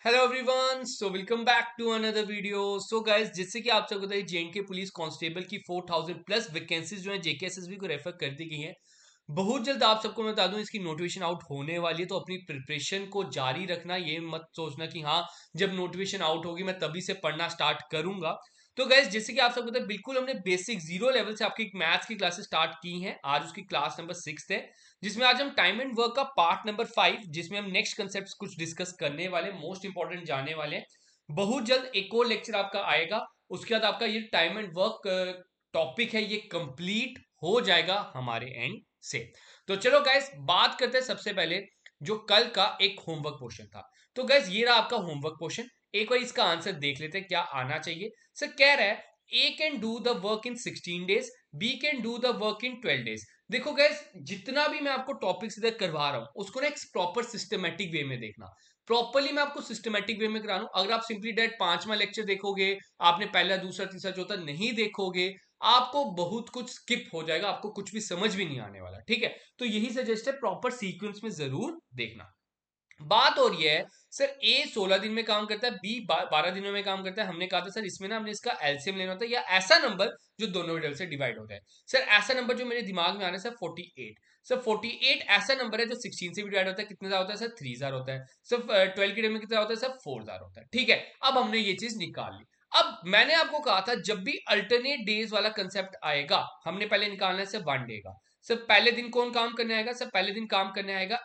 Hello everyone, so welcome back to another video. So guys, जिससे कि आप सबको बताइए जेएनके पुलिस कांस्टेबल की 4000 प्लस वैकेंसीज जो है जेकेएसएसबी को रेफर कर दी गई हैं। बहुत जल्द आप सबको मैं बता दूं इसकी नोटिफिकेशन आउट होने वाली है, तो अपनी प्रिपरेशन को जारी रखना। ये मत सोचना कि हाँ, जब नोटिफिकेशन आउट होगी मैं तभी से पढ़ना स्टार्ट करूंगा। तो गैस, जैसे कि आप सबको पता है, बिल्कुल हमने बेसिक जीरो लेवल से आपकी मैथ्स की क्लासेस स्टार्ट की हैं। आज उसकी क्लास नंबर 6 है, जिसमें आज हम टाइम एंड वर्क का पार्ट नंबर 5, जिसमें हम नेक्स्ट कंसेप्ट कुछ डिस्कस करने वाले, मोस्ट इंपॉर्टेंट जाने वाले हैं। बहुत जल्द एक और लेक्चर आपका आएगा, उसके बाद आपका ये टाइम एंड वर्क टॉपिक है, ये कंप्लीट हो जाएगा हमारे एंड से। तो चलो गाइस, बात करते हैं सबसे पहले जो कल का एक होमवर्क क्वेश्चन था। तो गाइस, ये रहा आपका होमवर्क क्वेश्चन। एक बार इसका आंसर देख लेते हैं क्या आना चाहिए। सर कह रहा है A can do the work in 16 days, B can do the work in 12 days. देखो गैस, जितना भी मैं आपको टॉपिक्स इधर करवा रहा हूं उसको ना एक प्रॉपर सिस्टमेटिक वे में देखना। प्रॉपरली मैं आपको सिस्टमेटिक वे में करा रहा हूं। अगर आप सिंपली डायरेक्ट 5वां लेक्चर देखोगे, आपने पहला दूसरा तीसरा चौथा नहीं देखोगे, आपको बहुत कुछ स्किप हो जाएगा, आपको कुछ भी समझ भी नहीं आने वाला। ठीक है, तो यही सजेस्ट है, प्रॉपर सीक्वेंस में जरूर देखना। बात हो रही है सर, ए 16 दिन में काम करता है, बी 12 दिनों में काम करता है। हमने कहा था सर इसमें ना हमने इसका एलसीएम लेना होता है, या ऐसा नंबर जो दोनों वेरिएबल से डिवाइड हो जाए। सर ऐसा नंबर जो मेरे दिमाग में आ रहा है सर 48। सर 48 ऐसा नंबर है जो 16 से भी डिवाइड होता है। कितने जार होता है सर? 3 जार होता है। सर 12 के डेज में कितना होता है सर? 4 जार होता है। ठीक है, अब हमने ये चीज निकाल ली। अब मैंने आपको कहा था जब भी अल्टरनेट डेज वाला कंसेप्ट आएगा, हमने पहले निकालना है सर 1 डे का। सर पहले दिन कौन काम करने आएगा? सर पहले दिन काम करने आएगा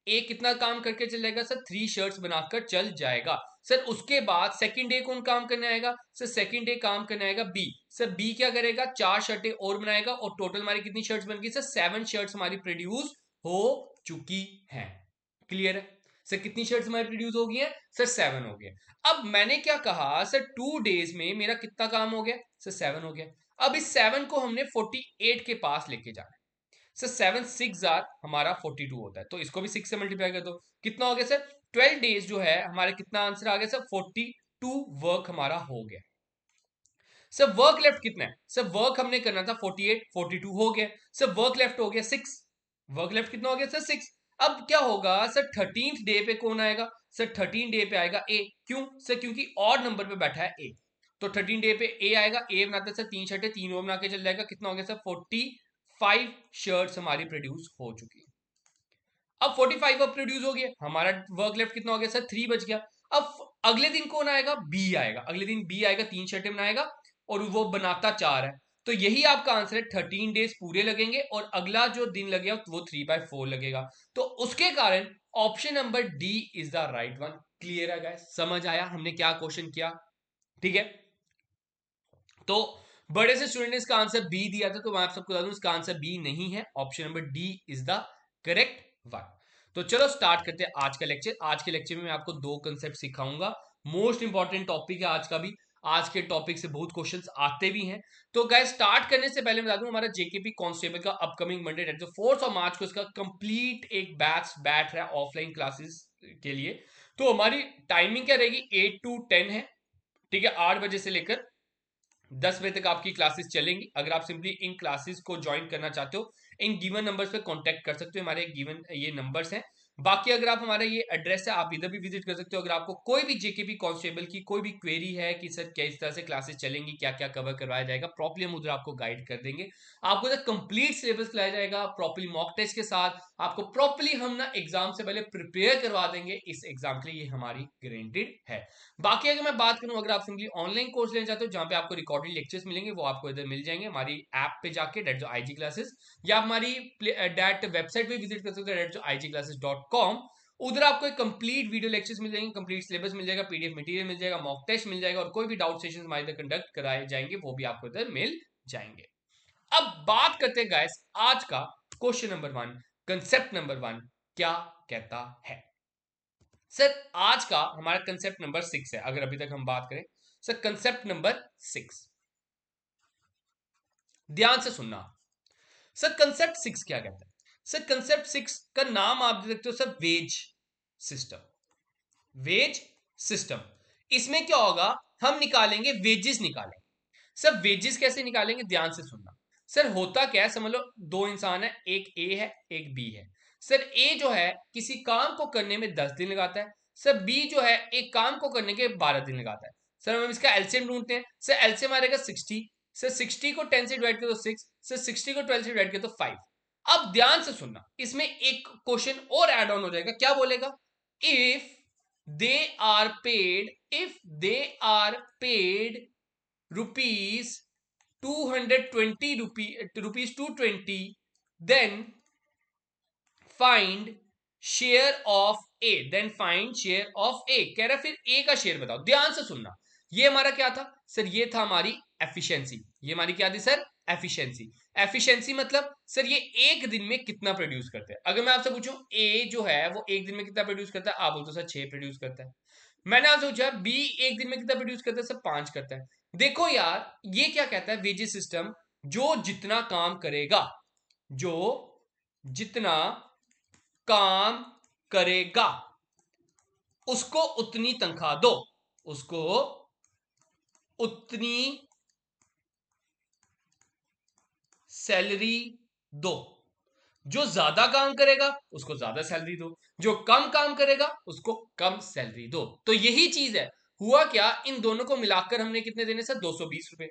ए कितना काम करके चल जाएगा सर? 3 शर्ट्स बनाकर चल जाएगा। सर उसके बाद सेकंड डे कौन काम करने आएगा? सर सेकंड डे काम करने आएगा बी। सर बी क्या करेगा? 4 शर्टें और बनाएगा, और टोटल हमारी कितनी शर्ट्स बन गई सर? 7 शर्ट्स हमारी प्रोड्यूस हो चुकी हैं। क्लियर है? सर कितनी शर्ट्स हमारी प्रोड्यूस हो गई हैं सर? 7 हो गए। अब मैंने क्या कहा सर, 2 डेज में मेरा कितना काम हो गया सर? 7 हो गया। अब इस 7 को हमने 48 के पास लेके जाना है। सर 7 6 जार हमारा 42 होता है, तो इसको भी 6 से मल्टीप्लाई कर दो। कितना हो गया सर? 12 डेज जो है हमारे, कितना आंसर आ गया सर? 42 वर्क हमारा हो गया। सर वर्क लेफ्ट कितना है? सर वर्क हमने करना था 48, 42 हो गया। सर वर्क लेफ्ट हो गया 6। वर्क लेफ्ट कितना हो गया सर? 6। अब क्या होगा सर? 13th डे पे कौन आएगा सर? 13 डे पे आएगा ए। क्यों सर? क्योंकि ऑड नंबर पे बैठा है ए। तो 13 डे पे ए आएगा। ए बनाते सर 3 शर्टें, 3 और बना के चल जाएगा। कितना हो गया सर? 45 शर्ट्स हमारी प्रोड्यूस हो चुकी है। अब 45 अब प्रोड्यूस हो गया, हमारा वर्क लेफ्ट कितना हो गया सर? 3 बच गया। अब अगले दिन कौन आएगा? बी आएगा। अगले दिन बी आएगा, 3 शर्टें बनाएगा, और वो बनाता 4 है। तो यही आपका आंसर है। 13 डेज पूरे लगेंगे, और अगला जो दिन लगेगा वो 3/4 लगेगा। तो उसके कारण option number D is the right one. Clear है गाइस? समझ आया हमने क्या क्वेश्चन किया? ठीक है, तो बड़े से स्टूडेंट ने इसका आंसर बी दिया था, तो मैं आप सबको बता दूं इसका आंसर बी नहीं है, option number D is the correct one. तो चलो स्टार्ट करते हैं आज का लेक्चर। आज के लेक्चर में मैं आपको 2 कंसेप्ट सिखाऊंगा। मोस्ट इंपॉर्टेंट टॉपिक है आज का भी। आज के टॉपिक से बहुत क्वेश्चंस आते भी हैं। तो गाइस, स्टार्ट करने से पहले बता दूं, हमारा जेकेपी कांस्टेबल का अपकमिंग मंडे डेट जो 4 ऑफ मार्च को इसका कंप्लीट एक बैच बैठ रहा है ऑफलाइन क्लासेस के लिए। तो हमारी टाइमिंग क्या रहेगी? 8 to 10 है। ठीक है, 8 बजे से लेकर 10 बजे तक आपकी क्लासेस चलेंगी। अगर आप सिंपली इन क्लासेस को ज्वाइन करना चाहते हो, इन गिवन नंबर्स पे कांटेक्ट कर सकते हो। हमारे गिवन ये नंबर्स हैं। बाकी अगर आप, हमारा ये एड्रेस है, आप इधर भी विजिट कर सकते हो। अगर आपको कोई भी जेकेपी कांस्टेबल की कोई भी क्वेरी है कि सर किस तरह से क्लासेस चलेंगी, क्या क्या कवर करवाया जाएगा, प्रॉपर्ली हम उधर आपको गाइड कर देंगे। आपको इधर कंप्लीट सिलेबस खिलाया जाएगा, प्रॉपर्ली मॉक टेस्ट के साथ। आपको प्रॉपर्ली हम ना एग्जाम से पहले प्रिपेयर करवा देंगे इस एग्जाम के लिए, ये हमारी गारंटीड है। बाकी अगर मैं बात करूं, अगर आप सिंपली ऑनलाइन कोर्स लेना चाहते हो जहां पे आपको रिकॉर्डेड लेक्चर्स मिलेंगे, वो आपको इधर मिल जाएंगे हमारी ऐप पे जाके, डेट जो आईजी क्लासेस, या हमारी डेट वेबसाइट पे विजिट कर सकते हो, डेट जो igclasses.com। उधर आपको एक कंप्लीट वीडियो लेक्चर्स मिल जाएंगे, कंप्लीट सिलेबस मिल जाएगा, पीडीएफ मटेरियल मिल जाएगा, मॉक टेस्ट मिल जाएगा, और कोई भी डाउट सेशन हमारे इधर कंडक्ट कराए जाएंगे, वो भी आपको इधर मिल जाएंगे। अब बात करते हैं गाइस आज का क्वेश्चन नंबर 1, कंसेप्ट नंबर 1 क्या कहता है। सर आज का हमारा कंसेप्ट नंबर 6 है, अगर अभी तक हम बात करें। सर कंसेप्ट नंबर 6, ध्यान से सुनना। सर कंसेप्ट 6 क्या कहता है? सर कंसेप्ट 6 का नाम आप दे सकते हो sir wage system. Wage system, इसमें क्या होगा? हम निकालेंगे वेजेस निकालेंगे। सर वेजेस कैसे निकालेंगे? ध्यान से सुनना। सर होता क्या है, समझ लो 2 इंसान है, एक ए है एक बी है। सर ए जो है किसी काम को करने में 10 दिन लगाता है, सर बी जो है एक काम को करने के 12 दिन लगाता है। सर हम इसका एलसीएम ढूंढते हैं। सर एलसीएम आ रहेगा 60। सर 60 को 10 से डिवाइड करो तो 6, सर 60 को 12 से डिवाइड करो तो 5। अब ध्यान से सुनना, इसमें एक क्वेश्चन और ऐड ऑन हो जाएगा। क्या बोलेगा? If they are paid, if they are paid rupees 220 rupees 220, then find share of A, then find share of A. कह रहा फिर ए का शेयर बताओ। ध्यान से सुनना, ये हमारा क्या था सर? ये था हमारी एफिशिएंसी। ये हमारी क्या थी सर? एफिशिएंसी। एफिशिएंसी मतलब सर ये एक दिन में कितना प्रोड्यूस करते हैं। अगर मैं आपसे पूछूं ए जो है वो एक दिन में कितना प्रोड्यूस करता है, आप बोलते हो सर 6 प्रोड्यूस करता है। मैंने आपसे पूछा बी एक दिन में कितना प्रोड्यूस करता है, सर 5 करता है। देखो यार, ये क्या कहता है वेजेस सिस्टम, जो जितना काम करेगा, जो जितना काम करेगा उसको उतनी तनख्वाह दो, उसको उतनी सैलरी दो। जो ज्यादा काम करेगा उसको ज्यादा सैलरी दो, जो कम काम करेगा उसको कम सैलरी दो। तो यही चीज है। हुआ क्या, इन दोनों को मिलाकर हमने कितने देने सर? 220 रुपए।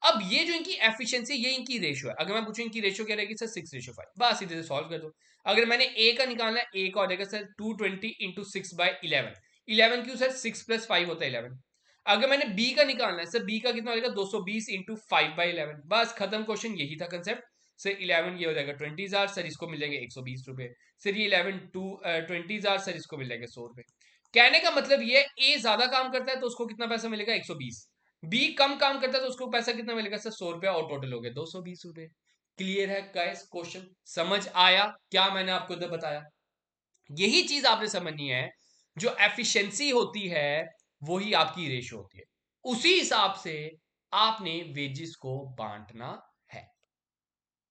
अब ये जो इनकी एफिशिएंसी, ये इनकी रेशियो है। अगर मैं पूछूं इनकी रेशियो क्या रहेगी सर? 6:5। बस सीधे से सॉल्व कर दो। अगर मैंने ए का निकालना है, ए का हो जाएगा सर 220 इंटू 6/11। 11 क्यों सर? 6 + 5 होता है 11। अगर मैंने बी का निकालना है सर, बी का कितना हो जाएगा? 220 इंटू 5/11। बस खत्म क्वेश्चन, यही था कंसेप्ट। सर 11 ये हो जाएगा 20,000, सर इसको मिल जाएंगे 120 रुपए। सर ये 11 20,000, सर इसको मिल जाएंगे 100 रुपए। कहने का मतलब ये ए ज्यादा काम करता है तो उसको कितना पैसा मिलेगा? 120। बी कम काम करता है तो उसको पैसा कितना मिलेगा सर? 100 रुपया, और टोटल हो गया 220 रुपए। क्लियर है गाइस? क्वेश्चन समझ आया क्या मैंने आपको इधर बताया? यही चीज आपने समझनी है। जो एफिशिएंसी होती है वही आपकी रेशियो होती है। उसी हिसाब से आपने वेजेस को बांटना है।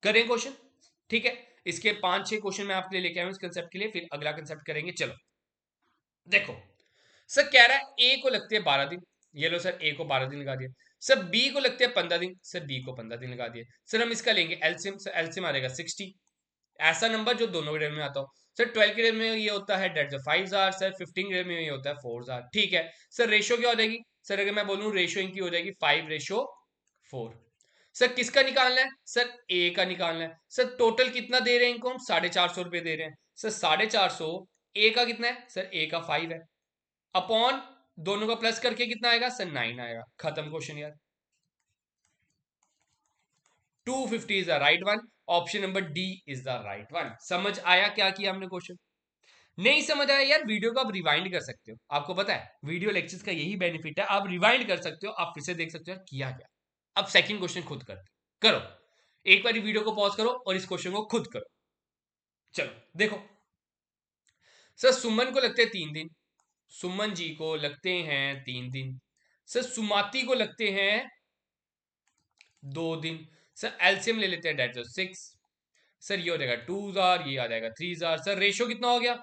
करें क्वेश्चन? ठीक है, इसके 5-6 क्वेश्चन मैं आपके लिए लेके आया हूं इस कंसेप्ट के लिए, फिर अगला कंसेप्ट करेंगे। चलो देखो, सर कह रहा है ए को लगते हैं 12 दिन। ये लो सर, ए को 12 दिन लगा दिया। सर बी को लगते हैं 15 दिन। सर बी को 15 दिन लगा दिए। सर हम इसका लेंगे एलसीएम। सर एलसीएम आ जाएगा 60। ऐसा नंबर जो दोनों ग्रेड में आता हो। सर 12 ग्रेड में ये होता है डेट 5,000, सर 15 ग्रेड में ये होता है 4,000। ठीक है सर, रेशियो क्या हो जाएगी सर? अगर मैं बोलूं रेशियो इनकी हो जाएगी 5:4। सर किसका निकालना है सर? ए का निकालना है। सर टोटल कितना दे रहे हैं इनको हम? 450 रुपए दे रहे हैं। सर 450, ए का कितना है सर? ए का 5 है, अपॉन दोनों का प्लस करके कितना आएगा सर? 9 आएगा। खत्म क्वेश्चन यार। 250 is the right one. Option number D is the right one. समझ आया क्या किया हमने क्वेश्चन? नहीं समझ आया यार, वीडियो को आप रिवाइंड कर सकते हो। आपको पता है वीडियो लेक्चर्स का यही बेनिफिट है, आप रिवाइंड कर सकते हो, आप फिर से देख सकते हो किया क्या। अब सेकंड क्वेश्चन खुद करो। एक बार वीडियो को पॉज करो और इस क्वेश्चन को खुद करो। चलो देखो, सर सुमन को लगते हैं 3 दिन। सुमन जी को लगते हैं 3 दिन। सर सुमाती को लगते हैं 2 दिन। सर एलसीएम ले लेते हैं, डेट 6। सर ये हो जाएगा 2,000, ये आ जाएगा 3,000। सर रेशो कितना हो गया?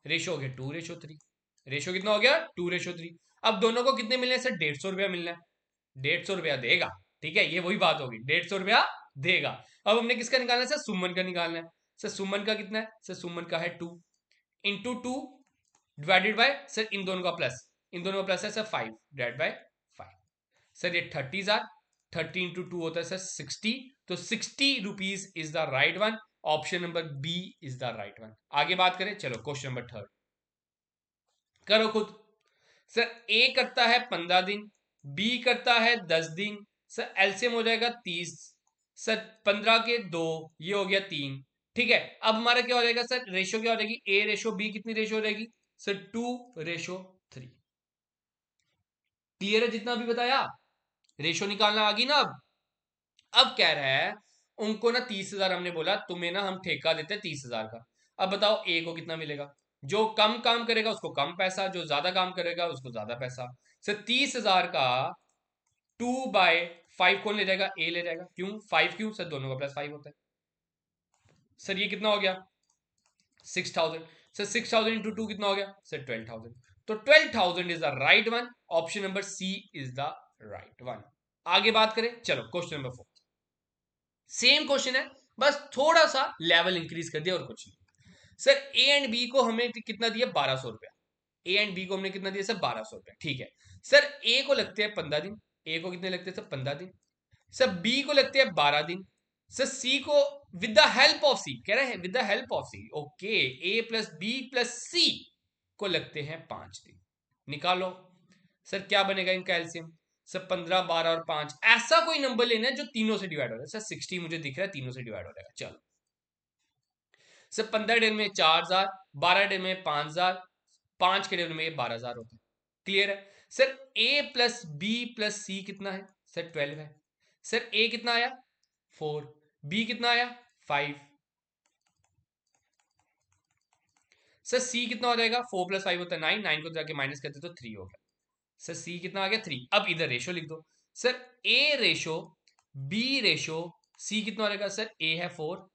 रेशो हो गया 2:3। रेशो कितना हो गया? 2:3। अब दोनों को कितने मिलने हैं सर? 150 रुपया मिलना है। 150 रुपया देगा। ठीक है, ये वही बात होगी, 150 रुपया देगा। अब हमने किसका निकालना है सर? सुमन का निकालना है। सर सुमन का कितना है सर? सुमन का है 2 इंटू 2 डिवाइडेड बाय सर इन दोनों का प्लस, इन दोनों का प्लस है सर 5 डिवाइड बाय 5। सर ये 30,000, 30 इंटू 2 होता है सर 60। तो 60 rupees is the right one. Option number B is the right one. आगे बात करें, चलो क्वेश्चन नंबर 3 करो खुद। सर ए करता है 15 दिन, बी करता है 10 दिन। सर एलसीएम हो जाएगा 30। सर 15 के 2, ये हो गया 3। ठीक है, अब हमारा क्या हो जाएगा सर? रेशियो क्या हो जाएगी? ए रेशियो बी कितनी रेशियो हो जाएगी सर? 2:3। क्लियर है जितना भी बताया? रेशियो निकालना आ गई ना। अब कह रहा है उनको ना 30,000 हमने बोला, तुम्हें ना हम ठेका देते हैं 30,000 का। अब बताओ ए को कितना मिलेगा? जो कम काम करेगा उसको कम पैसा, जो ज्यादा काम करेगा उसको ज्यादा पैसा। सर 30,000 का 2/5 कौन ले जाएगा? ए ले जाएगा। क्यों 5? क्यों सर? दोनों का +5 होता है। सर ये कितना हो गया? 6,000। सर 6,000 इंटू 2 कितना हो गया सर? 12,000। तो 12,000 is the right one. Option number C is the right one. आगे बात करें, चलो क्वेश्चन नंबर 4। सेम क्वेश्चन है, बस थोड़ा सा लेवल इंक्रीज कर दिया और कुछ नहीं। सर ए एंड बी को हमने कितना दिया, 1200 रुपया। ए एंड बी को हमने कितना दिया सर, 1200 रुपया। ठीक है सर, ए को लगते हैं 15 दिन। ए को कितने लगते हैं सर, 15 दिन। सर बी को लगते हैं 12 दिन। सर सी को with the help of C, कह रहे हैं with the help of C, okay, A plus B plus C को लगते हैं 5 दिन। निकालो सर क्या बनेगा इनका एलसीएम। सर 15, 12 और 5, ऐसा कोई नंबर लेना है जो तीनों से डिवाइड हो रहा है। सर 60 मुझे दिख रहा है तीनों से डिवाइड हो जाएगा। चलो सर 15 दिन में 4000, 12 दिन में 5000, 5 के दिन में 12000 होता है। क्लियर है सर। ए प्लस बी प्लस सी कितना है सर, 12 है। सर ए कितना आया 4, बी कितना आया 5, सर सी कितना हो जाएगा, 4 प्लस 5 होता है 9, 9 को जाके माइनस करते तो 3 हो गया। सर सी कितना आ गया 3। अब इधर रेशो लिख दो सर, ए रेशो बी रेशो सी कितना हो जाएगा सर, ए है 4,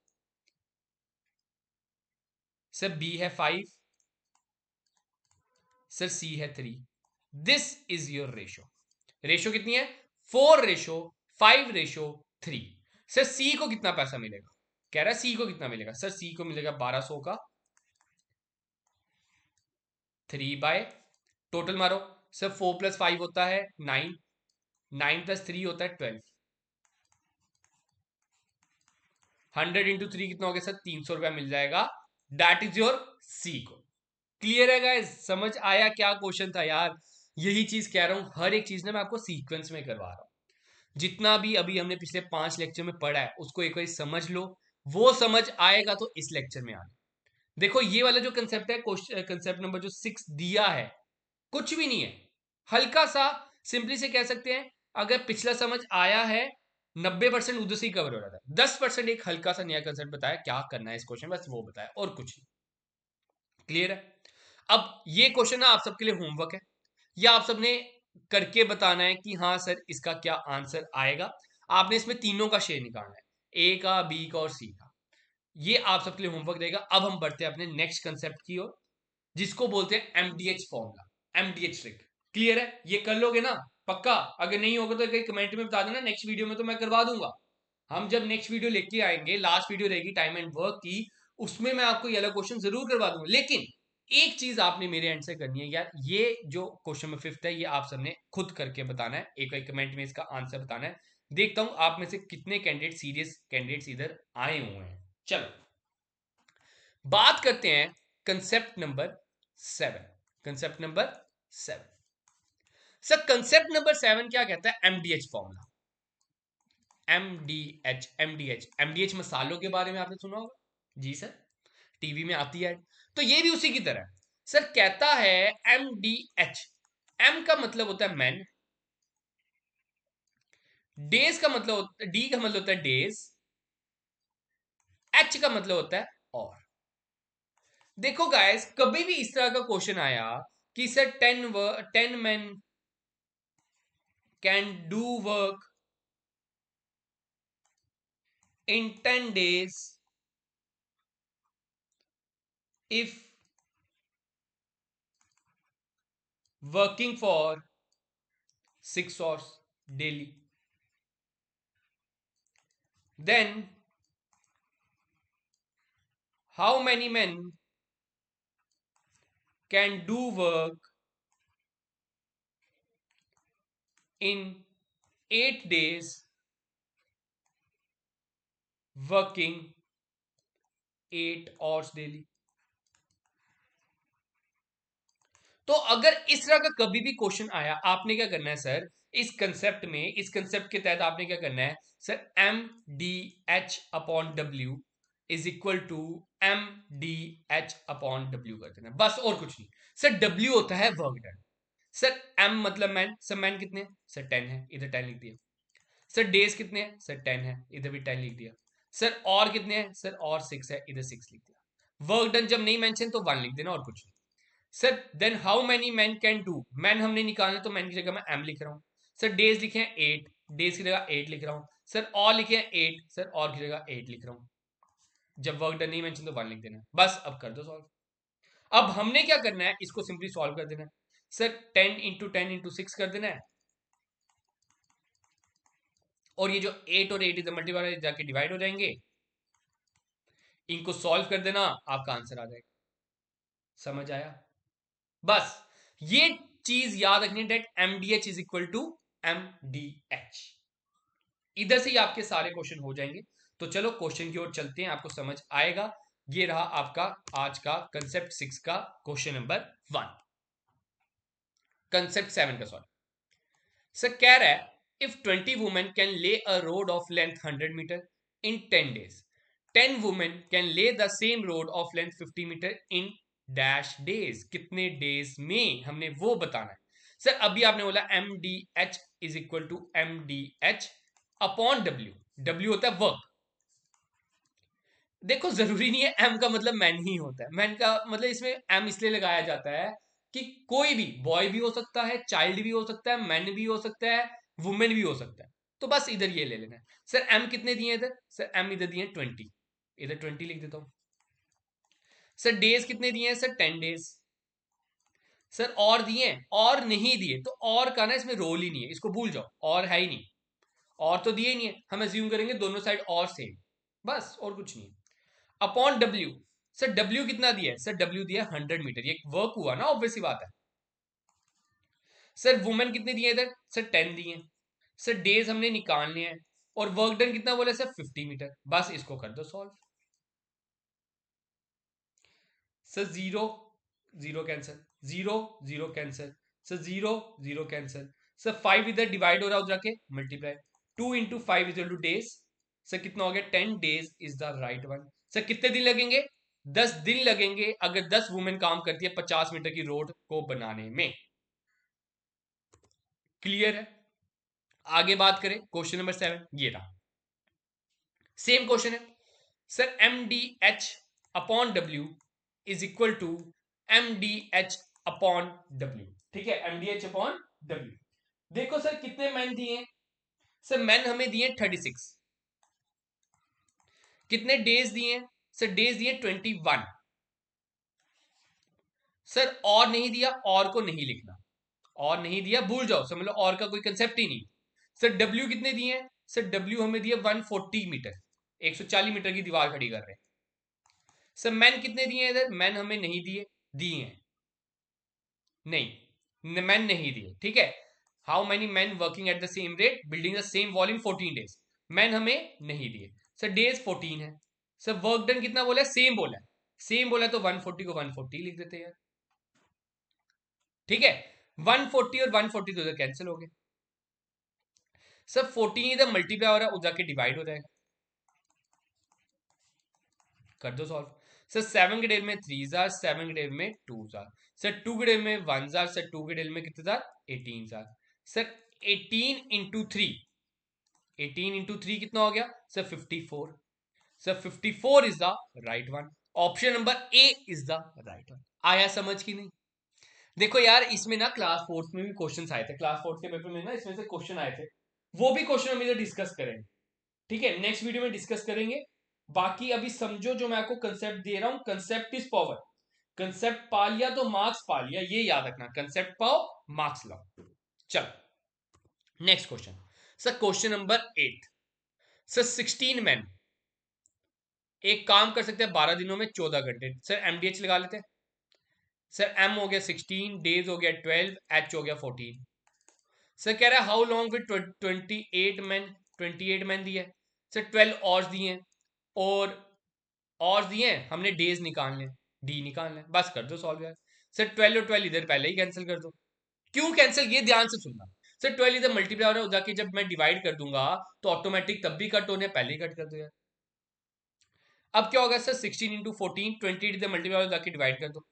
सर बी है 5, सर सी है 3। This is your ratio. Ratio कितनी है, 4 रेशो 5 रेशो 3। सर सी को कितना पैसा मिलेगा, कह रहा है सी को कितना मिलेगा। सर सी को मिलेगा 1200 का 3 बाय, टोटल मारो सर, 4 प्लस 5 होता है 9, 9 प्लस 3 होता है 12, 100 इंटू 3 कितना हो गया सर, 300 रुपया मिल जाएगा। दैट इज योर सी को। क्लियर है गाइस, समझ आया क्या क्वेश्चन था यार। यही चीज कह रहा हूं, हर एक चीज ना मैं आपको सीक्वेंस में करवा रहा हूं। जितना भी अभी हमने पिछले 5 लेक्चर में पढ़ा है उसको एक बार समझ लो, वो समझ आएगा तो इस लेक्चर में आना। देखो ये वाला जो कंसेप्ट है, कंसेप्ट नंबर जो 6 दिया है, कुछ भी नहीं है, हल्का सा सिंपली से कह सकते हैं, अगर पिछला समझ आया है 90% उधर से ही कवर हो रहा था, 10% एक हल्का सा नया कंसेप्ट बताया क्या करना है इस क्वेश्चन, बस वो बताया और कुछ नहीं। क्लियर है। अब ये क्वेश्चन ना आप सबके लिए होमवर्क है, या आप सबने करके बताना है कि हाँ सर इसका क्या आंसर आएगा। आपने इसमें तीनों का शेयर निकालना है, ए का, बी का और सी का। ये आप सबके लिए होमवर्क रहेगा। अब हम बढ़ते हैं अपने नेक्स्ट कंसेप्ट की ओर, जिसको बोलते हैं MDH formula, MDH trick. Clear है, ये कर लोगे ना पक्का। अगर नहीं होगा तो कमेंट में बता देना, नेक्स्ट वीडियो में तो मैं करवा दूंगा। हम जब नेक्स्ट वीडियो लेके आएंगे, लास्ट वीडियो रहेगी टाइम एंड वर्क की, उसमें मैं आपको ये वाला क्वेश्चन जरूर करवा दूंगा। लेकिन एक चीज आपने मेरे एंड से करनी है यार, ये जो क्वेश्चन में 5th है, ये आप सबने खुद करके बताना है, एक एक कमेंट में इसका आंसर बताना है। देखता हूं आप में से कितने कैंडिडेट, सीरियस कैंडिडेट्स इधर आए हुए हैं। चलो बात करते हैं concept number 7। Concept number 7, sir concept number 7 क्या कहता है, एमडीएच फॉर्मूला। एमडीएच, एमडीएच, एमडीएच मसालों के बारे में आपने सुना होगा जी सर, टीवी में आती है। तो ये भी उसी की तरह सर, कहता है एमडीएच। एम का मतलब होता है मैन, डेज का मतलब, डी का मतलब होता है डेज, एच का मतलब होता है और। देखो गाइस, कभी भी इस तरह का क्वेश्चन आया कि sir 10 men can do work in 10 days if working for 6 hours daily, then how many men can do work in 8 days working 8 hours daily। तो अगर इस तरह का कभी भी क्वेश्चन आया, आपने क्या करना है सर, इस कंसेप्ट में, इस कंसेप्ट के तहत आपने क्या करना है sir, M D H upon W is equal to M D H upon W कर देना, बस और कुछ नहीं। सर डब्ल्यू होता है वर्क डन। सर एम मतलब मैन, सर मैन कितने हैं सर 10 है, इधर 10 लिख दिया। सर डेज कितने हैं सर 10 है, इधर भी 10 लिख दिया। सर और कितने हैं सर, और 6 है, इधर 6 लिख दिया। वर्क डन जब नहीं मेंशन तो 1 लिख देना और कुछ नहीं। Sir then how many man can do, man हमने निकालना तो मैन की जगह मैं एम लिख रहा हूं। सर डेज लिखे हैं 8, डेज की जगह 8 लिख रहा हूं। सर और लिखे हैं 8, सर और की जगह 8 लिख रहा हूं। जब वर्क डन नहीं मेंशन तो 1 लिख देना, बस अब कर दो सॉल्व। अब हमने क्या करना है, इसको सिंपली सॉल्व कर देना है सर, 10 इंटू 10 इंटू 6 कर देना है, और ये जो 8 और 8 इधर मल्टीप्लाई जाके डिवाइड हो जाएंगे, इनको सॉल्व कर देना, आपका आंसर आ जाएगा। समझ आया? बस ये चीज याद रखनी, that MDH is equal to MDH। इधर से ही आपके सारे क्वेश्चन हो जाएंगे। तो चलो क्वेश्चन की ओर चलते हैं, आपको समझ आएगा। ये रहा आपका आज का कंसेप्ट 6 का क्वेश्चन नंबर 1। कंसेप्ट 7 का सॉरी सर कह रहा है, if 20 women can lay a road of length 100 meter in 10 days, 10 women can lay the same road of length 50 meter in dash days. कितने डेज में, हमने वो बताना है। सर अभी आपने बोला MDH is equal to MDH upon W। W होता है वर्क। देखो जरूरी नहीं है M का मतलब मैन ही होता है। मैन का मतलब इसमें M इसलिए लगाया जाता है कि कोई भी बॉय भी हो सकता है, चाइल्ड भी हो सकता है, मैन भी हो सकता है, वुमेन भी हो सकता है। तो बस इधर ये ले लेना है। सर M कितने दिए इधर? सर M इधर दिए 20, इधर 20 लिख देता हूं। सर डेज कितने दिए हैं? Sir 10 days. सर और दिए और नहीं दिए, तो और का ना इसमें रोल ही नहीं है, इसको भूल जाओ, और है ही नहीं। और तो दिए ही नहीं है, हम अज्यूम करेंगे दोनों साइड और सेम, बस और कुछ नहीं है। Upon W। सर W कितना दिया है? सर W दिया 100 मीटर, ये वर्क हुआ ना, ऑब्वियस सी बात है। सर वुमेन कितने दिए इधर? सर 10 दिए। सर डेज हमने निकालने हैं, और वर्क डन कितना बोला सर? 50 मीटर। बस इसको कर दो solve. Sir zero zero cancel, zero zero cancel, sir zero zero cancel. Sir 5 इधर डिवाइड हो रहा है, उधर जाके multiply. 2 into 5 is two days. Sir कितना हो गया? 10 days is the right one. Sir कितने दिन लगेंगे? 10 दिन लगेंगे अगर 10 वुमेन काम करती है 50 मीटर की रोड को बनाने में। क्लियर है? आगे बात करें क्वेश्चन नंबर 7, ये रहा सेम क्वेश्चन है। Sir MDH upon W is equal to MDH upon W। ठीक है, MDH अपॉन W। देखो सर कितने मैन दिए? सर मैन हमें दिए 36। कितने डेज दिए? सर डेज दिए 21। सर और नहीं दिया, और को नहीं लिखना, और नहीं दिया भूल जाओ, समझ लो और का कोई कंसेप्ट ही नहीं। सर W कितने दिए? सर W हमें दिए 140 मीटर, 140 मीटर की दीवार खड़ी कर रहे हैं। सर मैन कितने दिए इधर? मैन हमें नहीं दिए, दिए हैं नहीं, मैन नहीं दिए। ठीक है, how many man working at the same rate building the same volume 14 days, man हमें नहीं दिए। सर डेज 14 है। सर वर्क डन कितना बोला है? सेम बोला है, सेम बोला तो 140 को 140 लिख देते यार। ठीक है, 140 और 140 तो इधर कैंसिल हो गए। सर 14 इधर मल्टीप्लाई हो रहा है, उधर के डिवाइड हो जाएगा, कर दो सॉल्व। सर 7 के डेल में 3 जार, 7 के डेल में 2 जार, सर 2 के डेल में 1 जार, सर 2 के डेल में कितने jar? 18 jar. Sir 18 into 3, 18 into 3 कितना हो गया? Sir 54। Sir 54 is the right one. Option number A is the right one. आया समझ की नहीं? देखो यार इसमें ना क्लास फोर्थ में भी क्वेश्चंस आए थे, क्लास फोर्थ के पेपर में ना इसमें से क्वेश्चन आए थे, वो भी क्वेश्चन हम इधर डिस्कस करेंगे। ठीक है, नेक्स्ट वीडियो में डिस्कस करेंगे। बाकी अभी समझो जो मैं आपको कंसेप्ट दे रहा हूं, कंसेप्ट इज पावर। कंसेप्ट पा लिया तो मार्क्स पा लिया, ये याद रखना, कंसेप्ट पाओ मार्क्स लाओ। चलो next question. Sir question number 8। Sir 16 man एक काम कर सकते हैं 12 दिनों में 14 घंटे। सर MDH लगा लेते हैं। सर M हो गया 16, डेज हो गया 12, H हो गया 14। सर कह रहा है how long with 28 man, 28 man दिया है। सर 12 और दिए हैं, और दिए हैं, हमने डेज निकालने, डी निकालना है, बस कर दो सॉल्व यार। सर 12 और 12 इधर पहले ही कैंसिल कर दो। क्यों कैंसिल? ये ध्यान से सुनना। सर 12 इधर मल्टीप्लाई हो रहा है, उधर के जब मैं डिवाइड कर दूंगा तो ऑटोमेटिक तब भी कट होने, पहले ही कट कर दो यार। अब क्या होगा सर? 16 इंटू 14, 28 इधर मल्टीप्लाई हो जाके डिवाइड कर दो।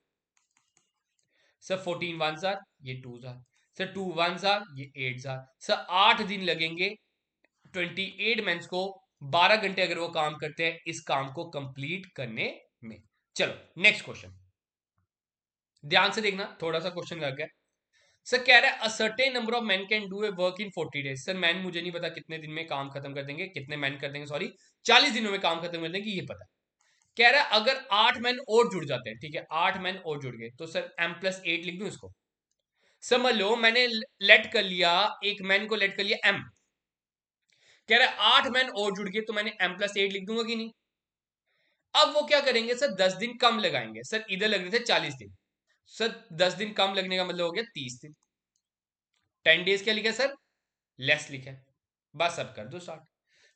सर 14 वन जार, ये 2 जार, सर 2 वन जार, ये 8 जार। सर 8 दिन लगेंगे 28 मेंस को, 12 घंटे अगर वो काम करते हैं इस काम को कंप्लीट करने में। चलो नेक्स्ट क्वेश्चन, ध्यान से देखना, थोड़ा सा क्वेश्चन लग गया। सर कह रहा है a certain number of man can do a work in 40 days. Sir man मुझे नहीं पता कितने दिन में काम खत्म कर देंगे, कितने मैन कर देंगे, सॉरी 40 दिनों में काम खत्म कर देंगे, ये पता है। कह रहा है अगर 8 मैन और जुड़ जाते हैं, ठीक है 8 मैन और जुड़ गए, तो सर M+8 लिख दूं इसको। समझ लो मैंने लेट कर लिया, एक मैन को लेट कर लिया M। कह रहा है 8 मैन और जुड़ गए, तो मैंने M+8 लिख दूंगा कि नहीं? अब वो क्या करेंगे सर, 10 दिन कम लगाएंगे। सर इधर लग रहे थे 40 दिन, सर 10 दिन कम लगने का मतलब हो गया 30 दिन। 10 डेज क्या लिखा सर, लेस लिखा है। बस अब कर दो start.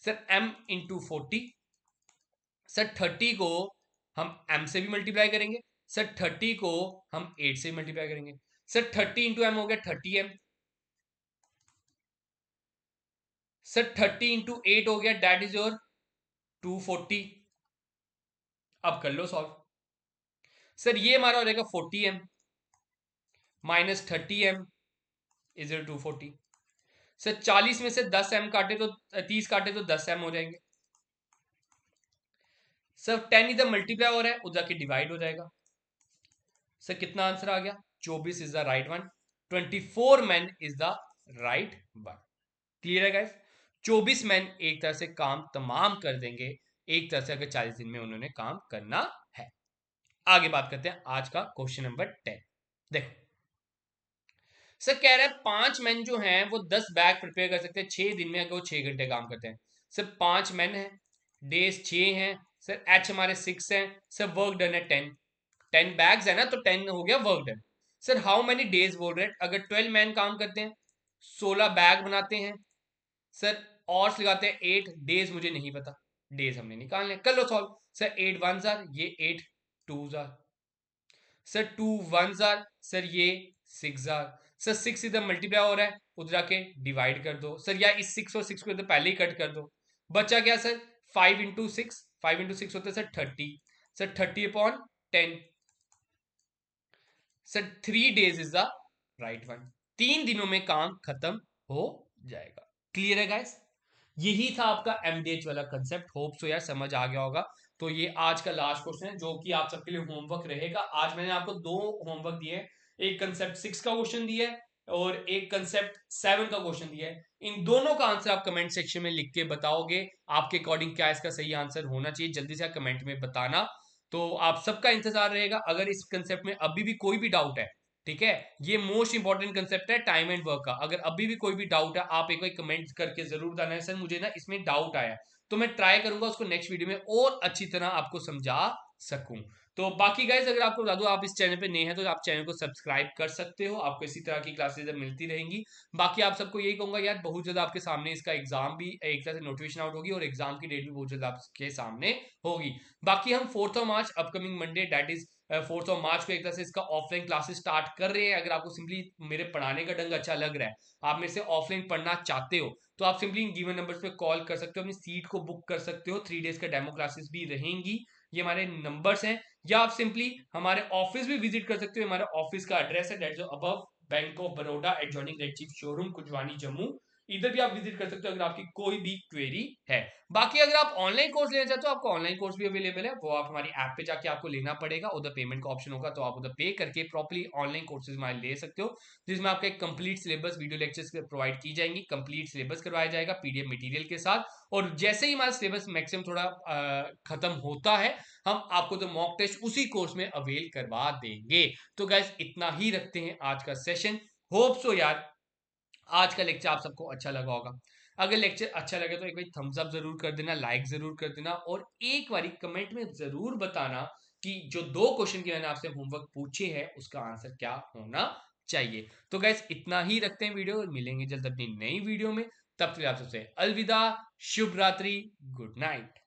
Sir m into 40, sir 30 को हम m से भी मल्टीप्लाई करेंगे, सर 30 को हम 8 से भी मल्टीप्लाई करेंगे। सर 30 इंटू एम हो गया 30m, सर 30 इंटू 8 हो गया, दैट इज योर 240। अब कर लो सॉल्व। सर ये हमारा हो जाएगा 40m minus 30m is 240। Sir 40 में से 10m काटे तो 30 काटे तो 10m हो जाएंगे। सर 10 इधर मल्टीप्लाई हो रहा है, उधर के डिवाइड हो जाएगा। सर कितना आंसर आ गया, 24 is the right one, 24 man is the right one. Clear है गाइस, 24 मैन एक तरह से काम तमाम कर देंगे, एक तरह से अगर 40 दिन में उन्होंने काम करना है। आगे बात करते हैं आज का क्वेश्चन नंबर 10। देखो सर कह रहा है 5 मैन जो हैं वो 10 बैग प्रिपेयर कर सकते हैं 6 दिन में, अगर वो 6 घंटे काम करते हैं। सर 5 मैन है, डेज 6 हैं, सर एच हमारे 6 हैं, सर वर्क डन है 10, 10 बैग्स है ना, तो 10 हो गया work done. Sir how many days बोल रहे हैं, अगर 12 मैन काम करते हैं 16 बैग बनाते हैं। सर और लगाते हैं 8 डेज, मुझे नहीं पता, डेज हमने निकालने, कर लो सॉल्व। सर 8 वन जार, ये 8 two jar, sir 2 one jar, sir ये 6 जार, सर 6 इधर मल्टीप्लाई हो रहा है, उधर जाके डिवाइड कर दो सर, या इस 6 और 6 को इधर पहले ही कट कर दो। बचा क्या सर, 5 इंटू 6, 5 इंटू 6 होता है sir 30, sir 30 upon 10, sir 3 days is the right one, 3 दिनों में काम खत्म हो जाएगा। क्लियर है गाइस, यही था आपका एमडीएच वाला कंसेप्ट, होप सो यार समझ आ गया होगा। तो ये आज का लास्ट क्वेश्चन है जो कि आप सबके लिए होमवर्क रहेगा। आज मैंने आपको 2 होमवर्क दिए हैं, एक कंसेप्ट 6 का क्वेश्चन दिया है और एक कंसेप्ट 7 का क्वेश्चन दिया है। इन दोनों का आंसर आप कमेंट सेक्शन में लिख के बताओगे, आपके अकॉर्डिंग क्या इसका सही आंसर होना चाहिए, जल्दी से कमेंट में बताना। तो आप सबका इंतजार रहेगा। अगर इस कंसेप्ट में अभी भी कोई भी डाउट है, ठीक है, ये मोस्ट इंपॉर्टेंट कंसेप्ट है टाइम एंड वर्क का, अगर अभी भी कोई भी डाउट है आप एक बार कमेंट करके जरूर बताना है सर मुझे ना इसमें डाउट आया, तो मैं ट्राई करूंगा उसको नेक्स्ट वीडियो में और अच्छी तरह आपको समझा सकूं। तो बाकी गाइज अगर आपको बता दूं आप इस चैनल पे नए हैं तो आप चैनल को सब्सक्राइब कर सकते हो, आपको इसी तरह की क्लासेस मिलती रहेंगी। बाकी आप सबको यही कहूंगा यार, बहुत जल्द आपके सामने इसका एग्जाम भी एक तरह से नोटिफिकेशन आउट होगी और एग्जाम की डेट भी बहुत जल्द आपके सामने होगी। बाकी हम 4 मार्च अपकमिंग मंडे दैट इज 4 मार्च को एक तरह से इसका ऑफलाइन क्लासेस स्टार्ट कर रहे हैं। अगर आपको सिंपली मेरे पढ़ाने का ढंग अच्छा लग रहा है, आप मेरे से ऑफलाइन पढ़ना चाहते हो, तो आप सिंपली गिवन नंबर्स पे कॉल कर सकते हो, अपनी सीट को बुक कर सकते हो। 3 डेज का डेमो क्लासेस भी रहेंगी, ये हमारे नंबर्स हैं। या आप सिंपली हमारे ऑफिस भी विजिट कर सकते हो, हमारे ऑफिस का एड्रेस है that is above bank of Baroda adjoining red chief showroom Kunjwani Jammu, इधर भी आप विजिट कर सकते हो अगर आपकी कोई भी क्वेरी है। बाकी अगर आप ऑनलाइन कोर्स लेना चाहते हो, आपको ऑनलाइन कोर्स भी अवेलेबल है, वो आप हमारी ऐप पे जाके आपको लेना पड़ेगा, उधर पेमेंट का ऑप्शन होगा, तो आप उधर पे करके प्रॉपर्ली ऑनलाइन कोर्सेज हमारे ले सकते हो, जिसमें आपका एक complete syllabus video lectures provide की जाएंगी, कंप्लीट सिलेबस करवाया जाएगा पीडीएफ मटेरियल के साथ। और जैसे ही हमारा सिलेबस मैक्सिमम थोड़ा खत्म होता है, हम आपको तो मॉक टेस्ट उसी कोर्स में अवेल करवा देंगे। तो गाइस इतना ही रखते हैं आज का सेशन। होप सो यार आज का लेक्चर आप सबको अच्छा लगा होगा। अगर लेक्चर अच्छा लगे तो एक बार थम्स अप जरूर कर देना, लाइक जरूर कर देना, और एक बारी कमेंट में जरूर बताना कि जो 2 क्वेश्चन की मैंने आपसे होमवर्क पूछे हैं उसका आंसर क्या होना चाहिए। तो गैस इतना ही रखते हैं वीडियो, और मिलेंगे जल्द अपनी नई वीडियो में। तब तक आप सबसे अलविदा, शुभ रात्रि, गुड नाइट।